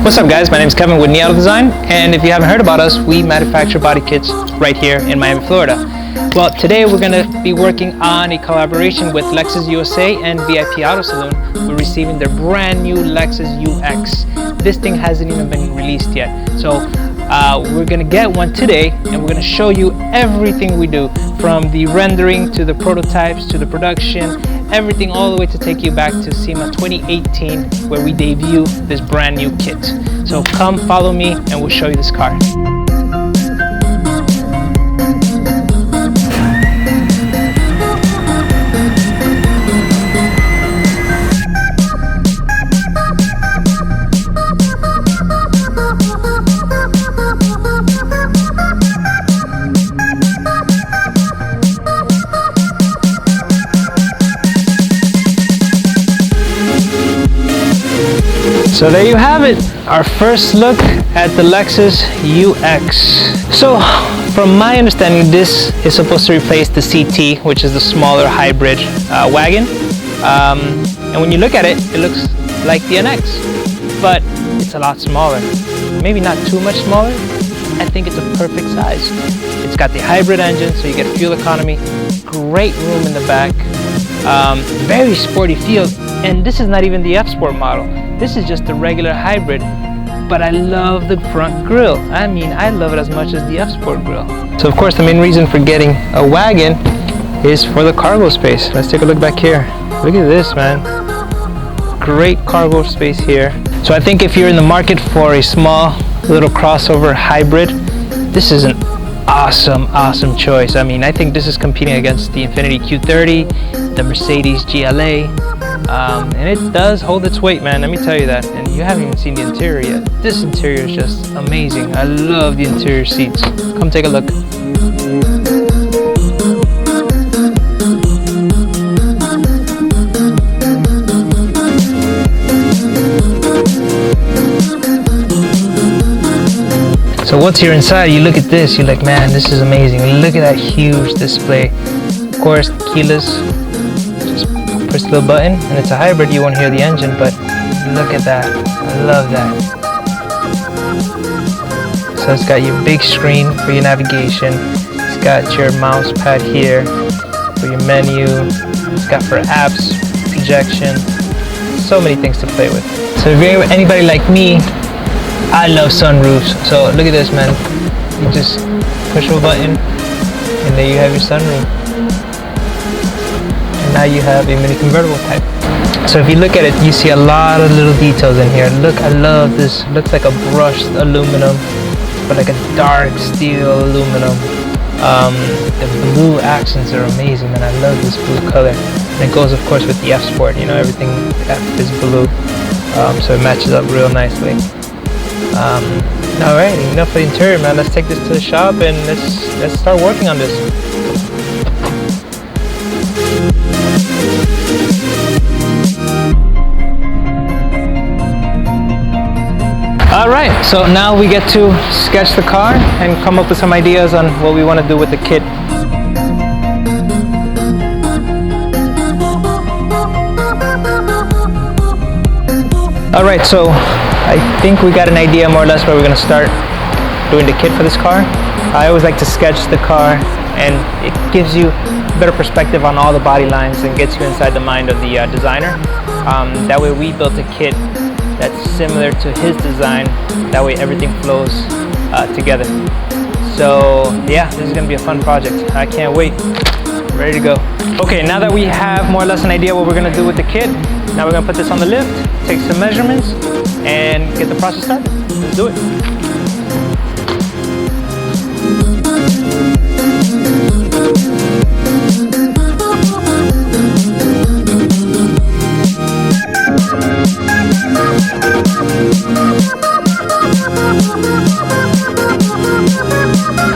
What's up guys, my name is Kevin with NIA Design, and if you haven't heard about us, we manufacture body kits right here in Miami, Florida. Well, today we're going to be working on a collaboration with Lexus USA and VIP Auto Saloon. We're receiving their brand new Lexus UX. This thing hasn't even been released yet. So we're going to get one today, and we're going to show you everything we do, from the rendering to the prototypes to the production, everything all the way to take you back to SEMA 2018, where we debut this brand new kit. So come follow me and we'll show you this car. So there you have it, our first look at the Lexus UX. So from my understanding, this is supposed to replace the CT, which is the smaller hybrid wagon. And when you look at it, it looks like the NX, but it's a lot smaller. Maybe not too much smaller. I think it's a perfect size. It's got the hybrid engine, so you get fuel economy, great room in the back, very sporty feel, and this is not even the F-Sport model. This is just the regular hybrid, but I love the front grille. I mean, I love it as much as the F-Sport grille. So of course the main reason for getting a wagon is for the cargo space. Let's take a look back here. Look at this, man. Great cargo space here. So I think if you're in the market for a small little crossover hybrid, this is an awesome choice. I mean, I think this is competing against the Infiniti Q30, the Mercedes GLA, and it does hold its weight, man, let me tell you that. And you haven't even seen the interior yet. This interior is just amazing. I love the interior seats. Come take a look. So what's here inside? You look at this, you're like, man, this is amazing. Look at that huge display. Of course, keyless. Just press the little button, and it's a hybrid. You won't hear the engine, but look at that. I love that. So it's got your big screen for your navigation. It's got your mouse pad here for your menu. It's got for apps, projection. So many things to play with. So if you're anybody like me, I love sunroofs. So look at this, man. You just push a button and there you have your sunroof. And now you have a mini convertible type. So if you look at it, you see a lot of little details in here. Look, I love this. Looks like a brushed aluminum, but like a dark steel aluminum. The blue accents are amazing, man. I love this blue color. And it goes, of course, with the F-Sport. You know, everything F is blue. So it matches up real nicely. Alright, enough for the interior, man. Let's take this to the shop and let's start working on this. Alright, so now we get to sketch the car and come up with some ideas on what we want to do with the kit. Alright, so I think we got an idea more or less where we're going to start doing the kit for this car. I always like to sketch the car, and it gives you a better perspective on all the body lines and gets you inside the mind of the designer. That way we built a kit that's similar to his design. That way everything flows together. So yeah, this is going to be a fun project. I can't wait. Ready to go. Okay, now that we have more or less an idea what we're going to do with the kit, now we're going to put this on the lift, take some measurements, and get the process started. Let's do it.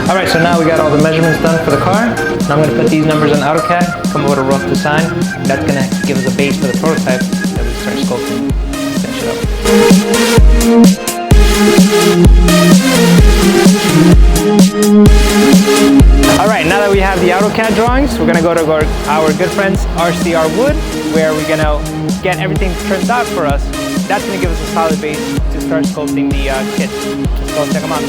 Alright, so now we got all the measurements done for the car. Now I'm going to put these numbers on AutoCAD, come over to rough design. That's going to give us a base for the prototype that we start sculpting. Finish it up. Alright, now that we have the AutoCAD drawings, we're going to go to our good friends RCR Wood, where we're going to get everything trimmed out for us. That's going to give us a solid base to start sculpting the kit. Let's go check them out.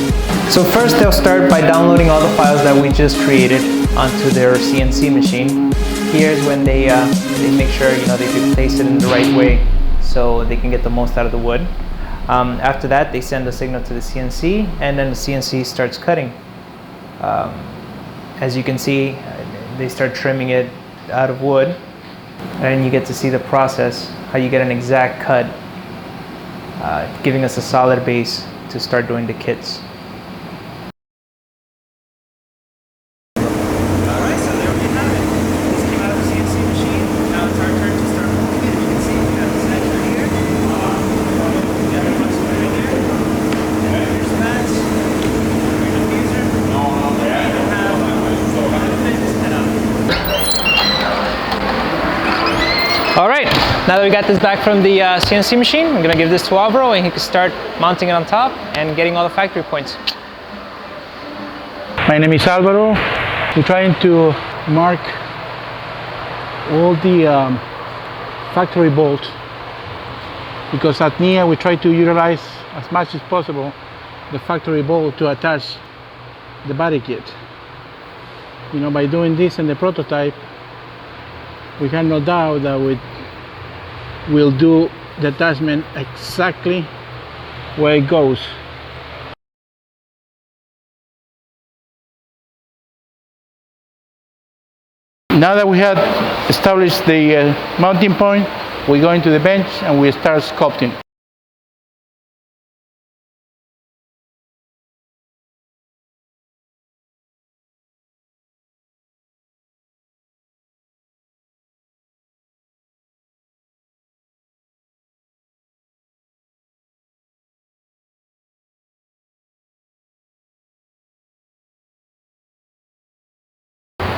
So first they'll start by downloading all the files that we just created onto their CNC machine. Here's when they make sure they can place it in the right way so they can get the most out of the wood. After that, they send the signal to the CNC, and then the CNC starts cutting. As you can see, they start trimming it out of wood, and you get to see the process, how you get an exact cut, giving us a solid base to start doing the kits. All right, now that we got this back from the CNC machine, I'm gonna give this to Alvaro and he can start mounting it on top and getting all the factory points. My name is Alvaro. We're trying to mark all the factory bolts, because at NIA we try to utilize as much as possible the factory bolt to attach the body kit. By doing this in the prototype, we have no doubt that we'll do the attachment exactly where it goes. Now that we have established the mounting point, we go into the bench and we start sculpting.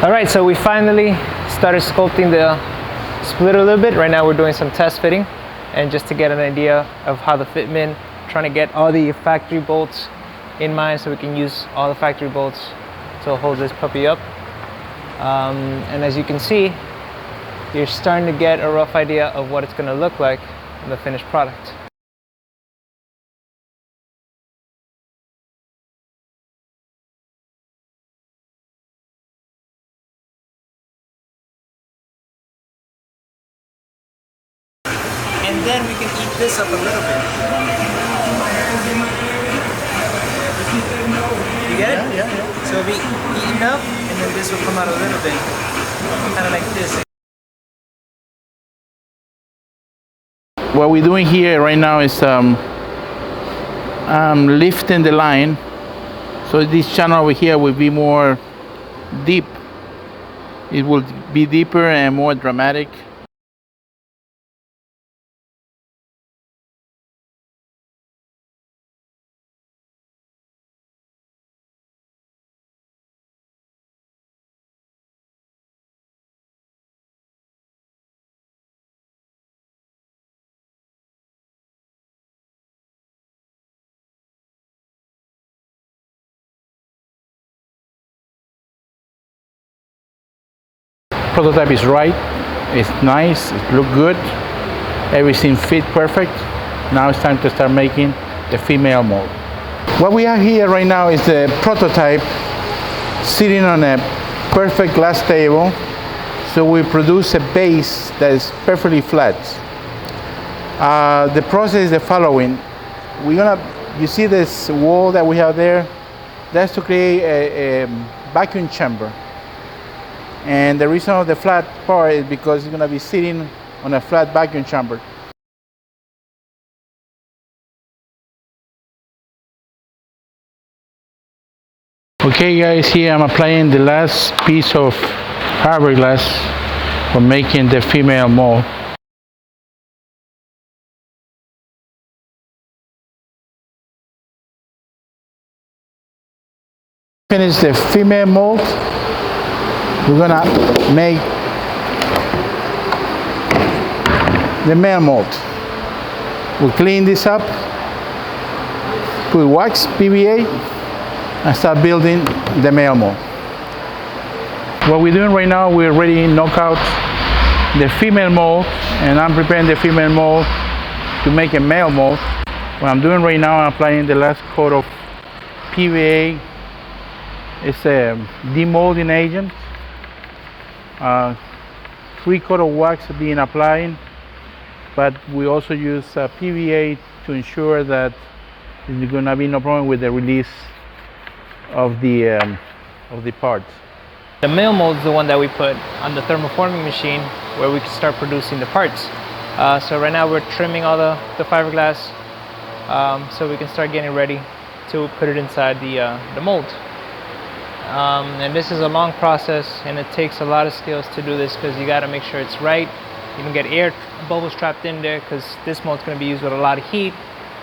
All right, so we finally started sculpting the splitter a little bit. Right now we're doing some test fitting, and just to get an idea of how the fitment, trying to get all the factory bolts in mind so we can use all the factory bolts to hold this puppy up. And as you can see, you're starting to get a rough idea of what it's going to look like in the finished product. And then we can eat this up a little bit. You get it? Yeah. So it'll be eaten up, and then this will come out a little bit, kind of like this. What we're doing here right now is lifting the line, so this channel over here will be more deep. It will be deeper and more dramatic. Prototype is right, it's nice, it looks good, everything fit perfect. Now it's time to start making the female mold. What we have here right now is the prototype sitting on a perfect glass table, so we produce a base that is perfectly flat. The process is the following. You see this wall that we have there? That's to create a vacuum chamber. And the reason of the flat part is because it's going to be sitting on a flat vacuum chamber. Okay guys, here I'm applying the last piece of fiberglass for making the female mold. Finish the female mold. We're gonna make the male mold. We'll clean this up, put wax, PVA, and start building the male mold. What we're doing right now, we already knock out the female mold, and I'm preparing the female mold to make a male mold. What I'm doing right now, I'm applying the last coat of PVA. It's a demolding agent. 3 coat of wax being applied, but we also use PVA to ensure that there's going to be no problem with the release of the parts. The mill mold is the one that we put on the thermoforming machine where we can start producing the parts. So right now we're trimming all the fiberglass so we can start getting ready to put it inside the mold. And this is a long process, and it takes a lot of skills to do this because you got to make sure it's right. You don't get air bubbles trapped in there because this mold is going to be used with a lot of heat,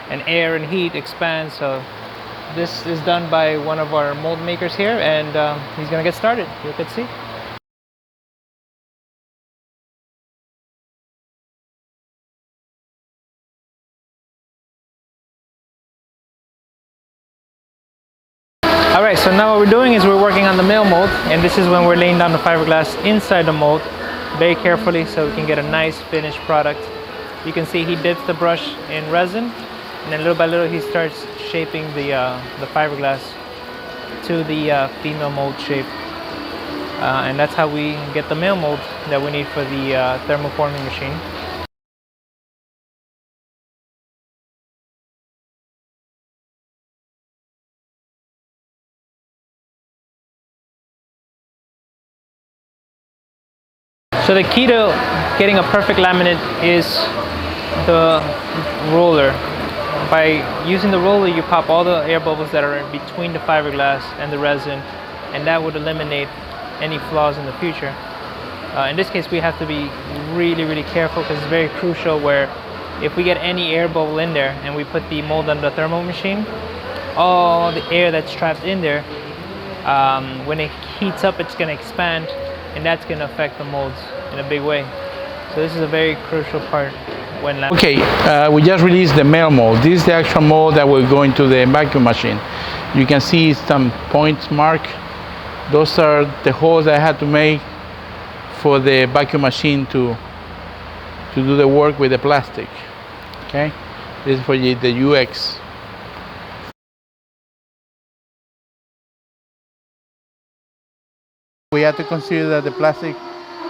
and air and heat expand. So this is done by one of our mold makers here, and he's going to get started. You can see. All right, so now what we're doing is we're working on the mill mold, and this is when we're laying down the fiberglass inside the mold very carefully so we can get a nice finished product. You can see he dips the brush in resin, and then little by little he starts shaping the fiberglass to the female mold shape. And that's how we get the male mold that we need for the thermoforming machine. So the key to getting a perfect laminate is the roller. By using the roller, you pop all the air bubbles that are in between the fiberglass and the resin, and that would eliminate any flaws in the future. In this case, we have to be really careful because it's very crucial where if we get any air bubble in there and we put the mold on the thermo machine, all the air that's trapped in there, when it heats up, it's going to expand, and that's going to affect the molds in a big way. So this is a very crucial part when laminating. Okay, we just released the male mold. This is the actual mold that will go into the vacuum machine. You can see some points marked. Those are the holes I had to make for the vacuum machine to do the work with the plastic. Okay, this is for the UX. We have to consider that the plastic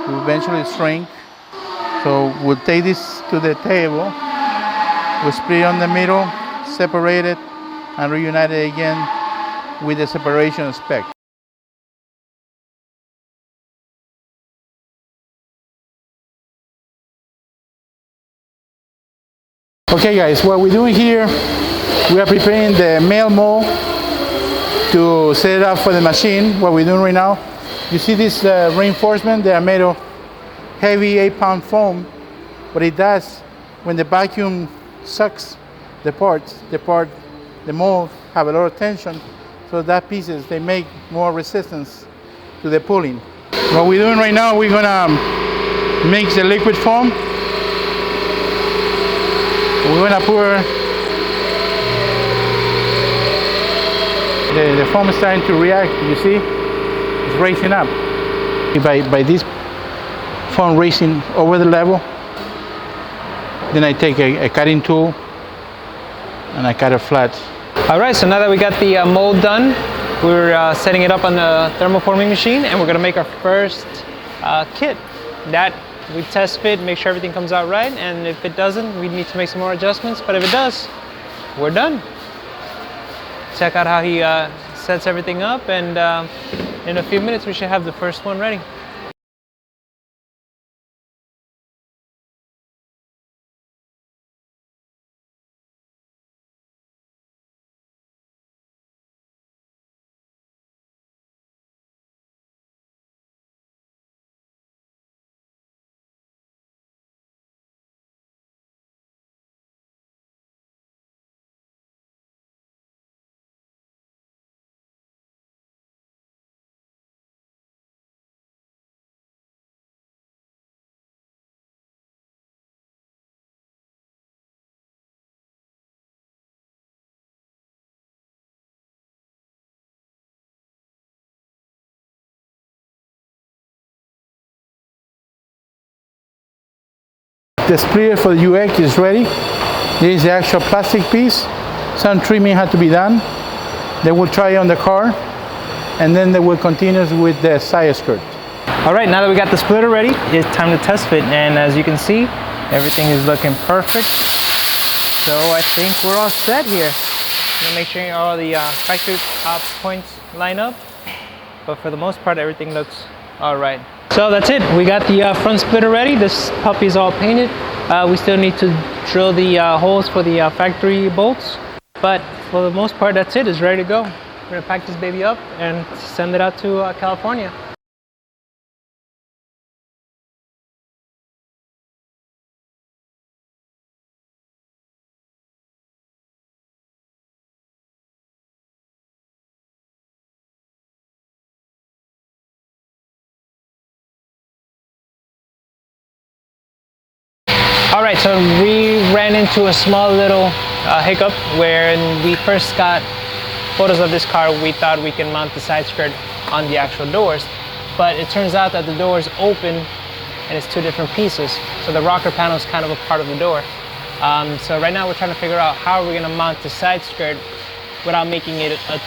will eventually shrink. So we'll take this to the table, we'll split it on the middle, separate it, and reunite it again with the separation spec. Okay guys, what we're doing here, we are preparing the male mold to set it up for the machine. What we're doing right now, you see this reinforcement, they are made of heavy 8-pound foam. What it does, when the vacuum sucks the parts, the mold have a lot of tension, so that pieces, they make more resistance to the pulling. What we're doing right now, we're gonna mix the liquid foam. We're gonna pour, the foam is starting to react, you see, it's raising up. By this foam raising over the level, then I take a cutting tool and I cut it flat. All right, so now that we got the mold done, we're setting it up on the thermoforming machine, and we're gonna make our first kit. That we test fit, make sure everything comes out right, and if it doesn't, we need to make some more adjustments, but if it does, we're done. Check out how he sets everything up, and in a few minutes we should have the first one ready. The splitter for the UX is ready. This is the actual plastic piece. Some trimming had to be done. They will try it on the car, and then they will continue with the side skirt. All right, now that we got the splitter ready, it's time to test fit. And as you can see, everything is looking perfect. So I think we're all set here. I'm gonna make sure all the factory points line up. But for the most part, everything looks all right. So that's it. We got the front splitter ready. This puppy is all painted. We still need to drill the holes for the factory bolts. But for the most part, that's it. It's ready to go. We're gonna pack this baby up and send it out to California. All right, so we ran into a small little hiccup where when we first got photos of this car, we thought we can mount the side skirt on the actual doors, but it turns out that the door is open and it's two different pieces. So the rocker panel is kind of a part of the door. So right now we're trying to figure out how we're gonna mount the side skirt without making it a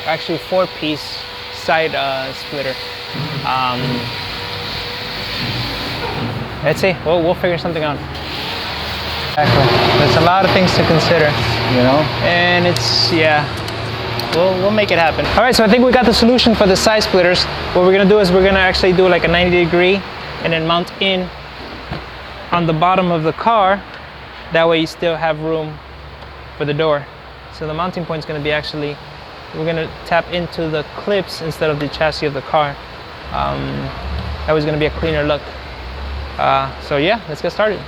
actually four-piece side splitter. Let's see, we'll figure something out. Exactly. There's a lot of things to consider, You know? and it's, yeah, we'll make it happen. All right, so I think we got the solution for the side splitters. What we're gonna do is we're gonna actually do like a 90-degree and then mount in on the bottom of the car. That way you still have room for the door. So the mounting point is gonna be actually, we're gonna tap into the clips instead of the chassis of the car. That was gonna be a cleaner look. So yeah, let's get started.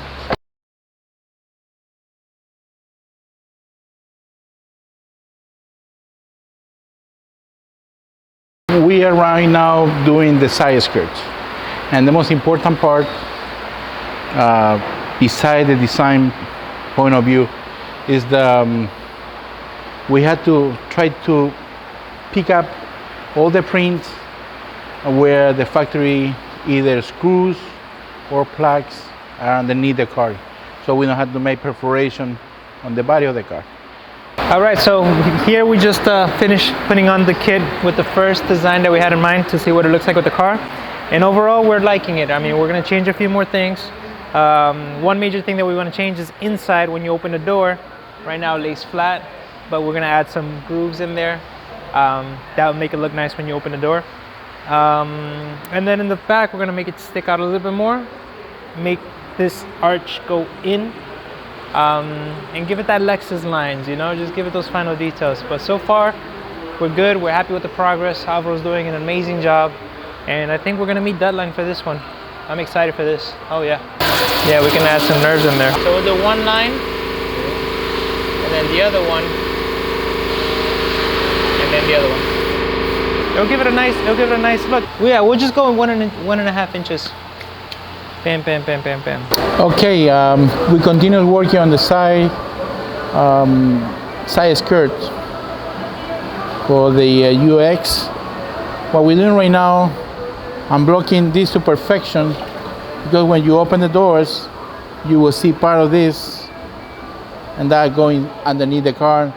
We are right now doing the side skirts, and the most important part, beside the design point of view, is we had to try to pick up all the prints where the factory either screws or plugs are underneath the car, so we don't have to make perforation on the body of the car. All right, so here we just finished putting on the kit with the first design that we had in mind to see what it looks like with the car. And overall, we're liking it. I mean, we're gonna change a few more things. One major thing that we wanna change is inside when you open the door. Right now it lays flat, but we're gonna add some grooves in there. That will make it look nice when you open the door. And then in the back, we're gonna make it stick out a little bit more, make this arch go in, and give it that Lexus lines, you know, just give it those final details. But so far, we're good. We're happy with the progress. Alvaro's doing an amazing job, and I think we're gonna meet deadline for this one. I'm excited for this. Oh yeah. Yeah, we can add some nerves in there. So we'll do one line, and then the other one, and then the other one. It'll give it a nice look. Well, yeah, we'll just go in 1.5 inches. Bam, bam, bam, bam, bam. Okay, we continue working on the side skirt for the UX. What we're doing right now, I'm blocking this to perfection, because when you open the doors, you will see part of this and that going underneath the car.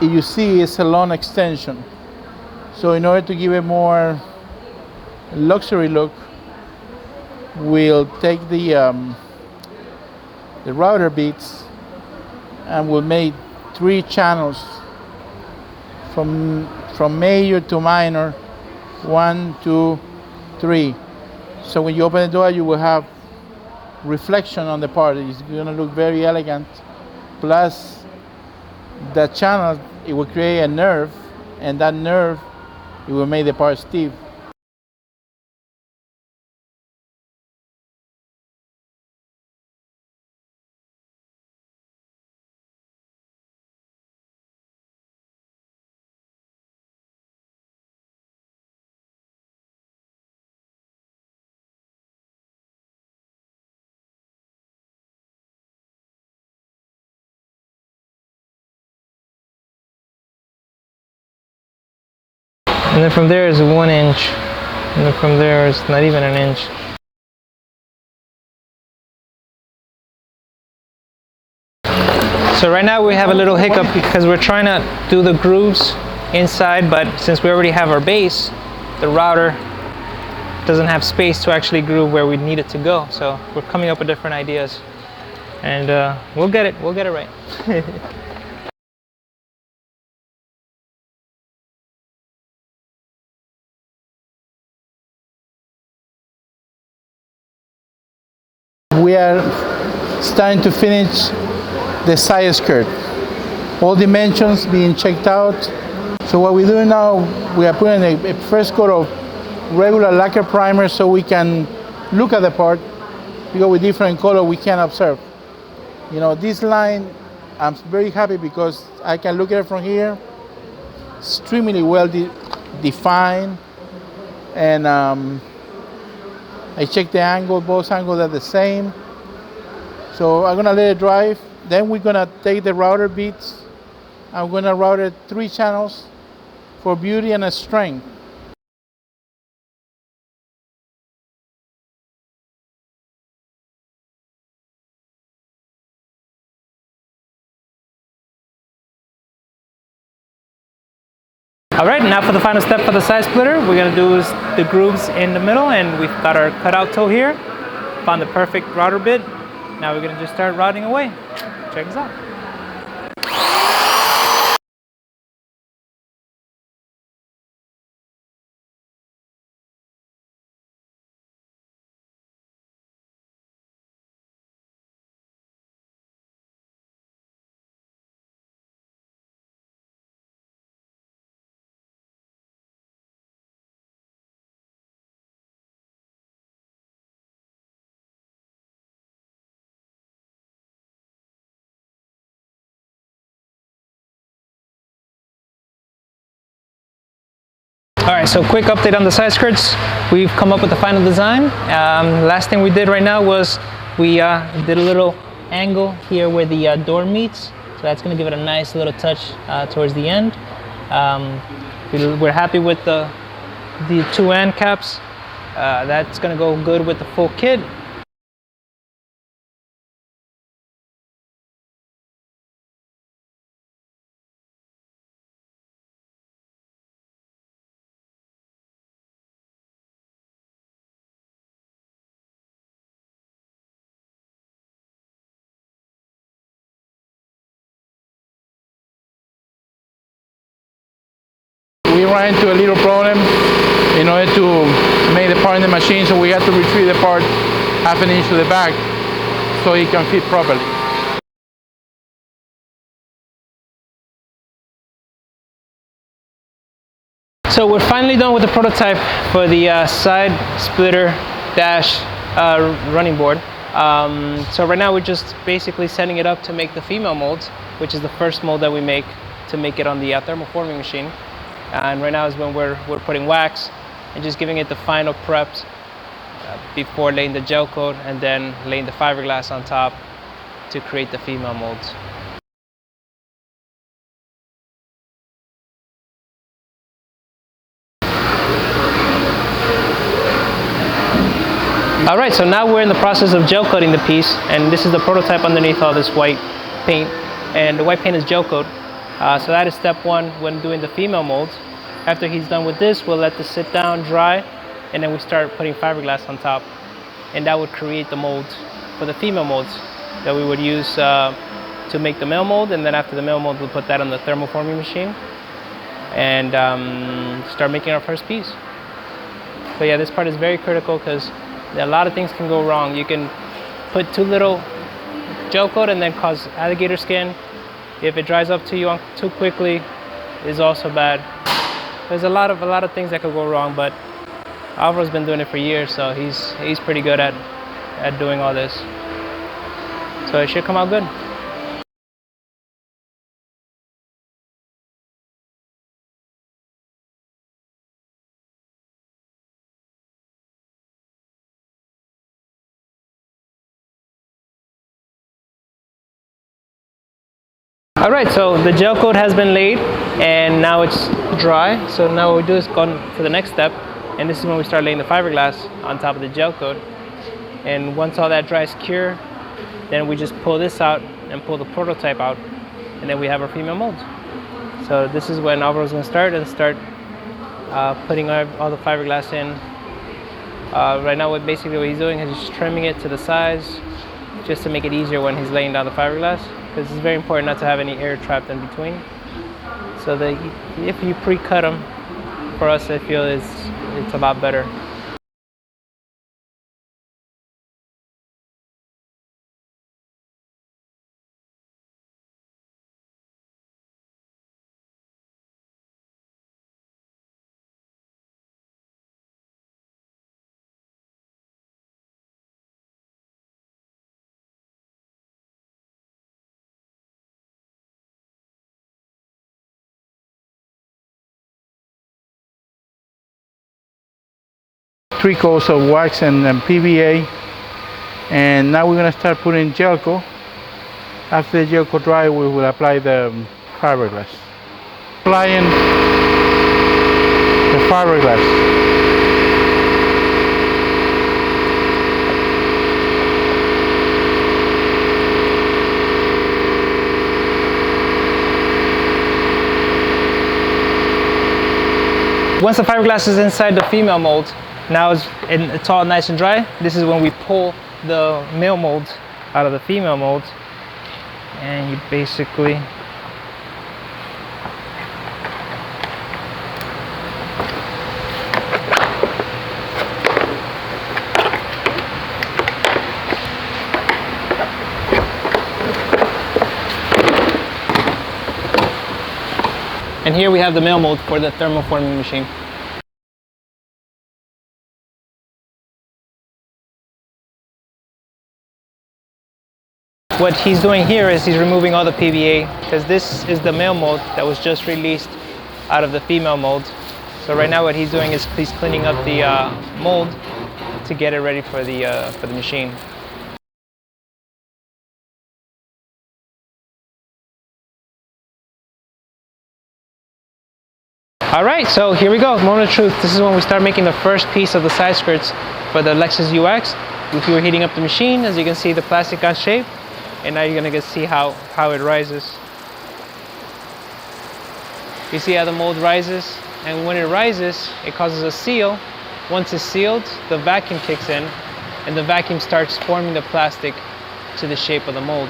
If you see, it's a long extension. So in order to give it more luxury look, we'll take the router beads and we'll make 3 channels from major to minor, 1, 2, 3. So when you open the door, you will have reflection on the part. It's going to look very elegant. Plus, the channel, it will create a nerve, and that nerve, it will make the part stiff. And then from there is 1 inch, and then from there is not even an inch. So right now we have a little hiccup because we're trying to do the grooves inside, but since we already have our base, the router doesn't have space to actually groove where we need it to go. So we're coming up with different ideas, and we'll get it right. We are starting to finish the side skirt. All dimensions being checked out. So what we're doing now, we are putting a first coat of regular lacquer primer so we can look at the part, because with different color we can observe. You know, this line, I'm very happy because I can look at it from here, extremely well defined, and I check the angle, both angles are the same. So I'm gonna let it dry. Then we're gonna take the router beads. I'm gonna route it 3 channels for beauty and strength. All right, now for the final step for the side splitter, we're gonna do is the grooves in the middle, and we've got our cutout toe here. Found the perfect router bit. Now we're gonna just start routing away. Check this out. All right, so quick update on the side skirts. We've come up with the final design. Last thing we did right now was we did a little angle here where the door meets. So that's gonna give it a nice little touch towards the end. We're happy with the 2 end caps. That's gonna go good with the full kit. We ran into a little problem in order to make the part in the machine, so we had to retrieve the part 1/2 inch to the back so it can fit properly. So we're finally done with the prototype for the side splitter dash running board. So right now we're just basically setting it up to make the female molds, which is the first mold that we make to make it on the thermoforming machine. And right now is when we're putting wax and just giving it the final preps before laying the gel coat and then laying the fiberglass on top to create the female molds. All right, so now we're in the process of gel coating the piece, and this is the prototype underneath all this white paint, and the white paint is gel coat. So that is step 1 when doing the female molds. After he's done with this, we'll let this sit down, dry, and then we start putting fiberglass on top, and that would create the molds for the female molds that we would use to make the male mold. And then after the male mold, we'll put that on the thermoforming machine and start making our first piece. So yeah, this part is very critical because a lot of things can go wrong. You can put too little gel coat and then cause alligator skin. If it dries up to you too quickly, is also bad. There's a lot of things that could go wrong, but Alvaro's been doing it for years, so he's pretty good at doing all this. So it should come out good. All right, so the gel coat has been laid and now it's dry. So now what we do is go for the next step, and this is when we start laying the fiberglass on top of the gel coat. And once all that dries cure, then we just pull this out and pull the prototype out, and then we have our female mold. So this is when Alvaro's going to start putting all the fiberglass in. Right now what he's doing is just trimming it to the size just to make it easier when he's laying down the fiberglass, because it's very important not to have any air trapped in between. So that if you pre-cut them, for us I feel it's a lot better. Three coats of wax and PVA, and now we're going to start putting gel coat. After the gel coat dry, we will apply the fiberglass. Applying the fiberglass. Once the fiberglass is inside the female mold, now it's all nice and dry. This is when we pull the male mold out of the female mold, and you basically and here we have the male mold for the thermoforming machine. What he's doing here is he's removing all the PVA, because this is the male mold that was just released out of the female mold. So right now what he's doing is he's cleaning up the mold to get it ready for the machine. All right, so here we go, moment of truth. This is when we start making the first piece of the side skirts for the Lexus UX. If you were heating up the machine, as you can see, the plastic got shaped, and now you're gonna see how it rises. You see how the mold rises, and when it rises, it causes a seal. Once it's sealed, the vacuum kicks in, and the vacuum starts forming the plastic to the shape of the mold.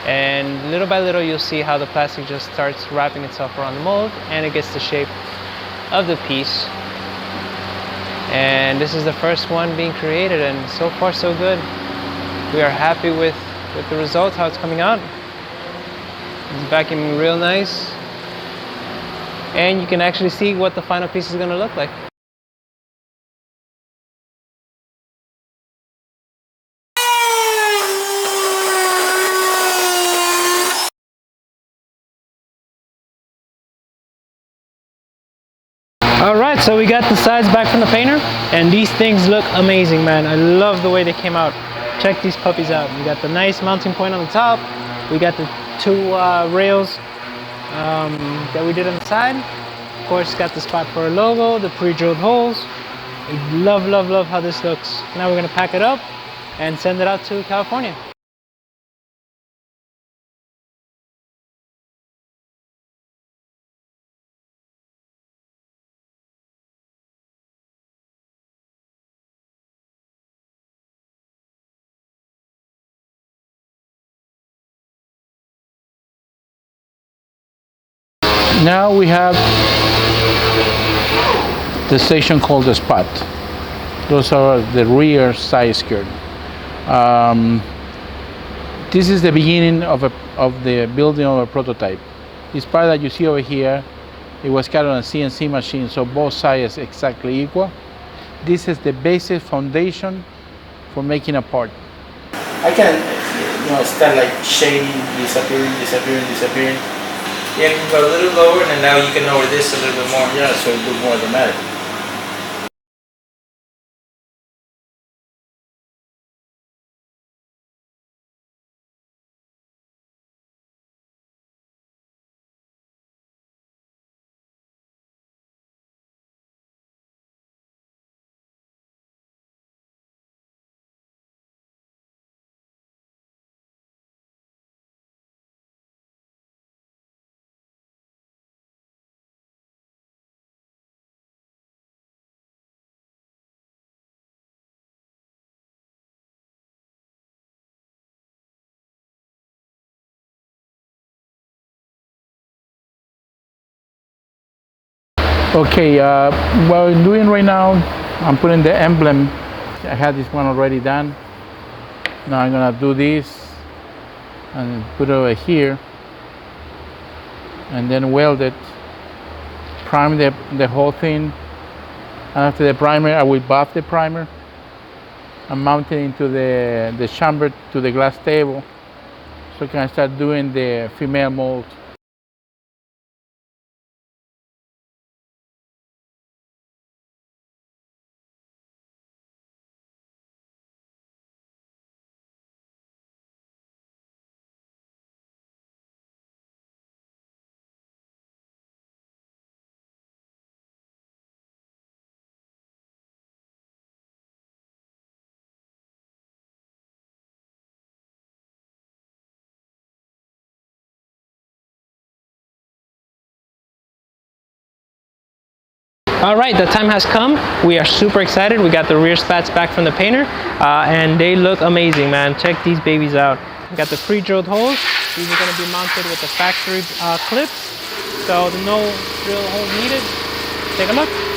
And little by little, you'll see how the plastic just starts wrapping itself around the mold, and it gets the shape of the piece. And this is the first one being created, and so far so good. We are happy with the result, how it's coming out. It's vacuuming real nice, and you can actually see what the final piece is going to look like. All right, so we got the sides back from the painter, and these things look amazing, man. I love the way they came out. Check these puppies out. We got the nice mounting point on the top. We got the two rails that we did on the side. Of course, got the spot for a logo, the pre-drilled holes. I love, love, love how this looks. Now we're gonna pack it up and send it out to California. Now we have the section called the spot. Those are the rear side skirt. This is the beginning of the building of a prototype. This part that you see over here, it was cut on a CNC machine, so both sides exactly equal. This is the basic foundation for making a part. I can, start like shading, disappearing. Yeah, you can go a little lower, and then now you can lower this a little bit more. Yeah, so it looks more dramatic. Okay, what I'm doing right now, I'm putting the emblem. I had this one already done. Now I'm gonna do this and put it over here, and then weld it, prime the whole thing. And after the primer, I will buff the primer and mount it into the chamber to the glass table, so I can start doing the female mold. All right, the time has come. We are super excited. We got the rear spats back from the painter, and they look amazing, man. Check these babies out. We got the pre-drilled holes. These are going to be mounted with the factory clips, so no drill holes needed. Take a look.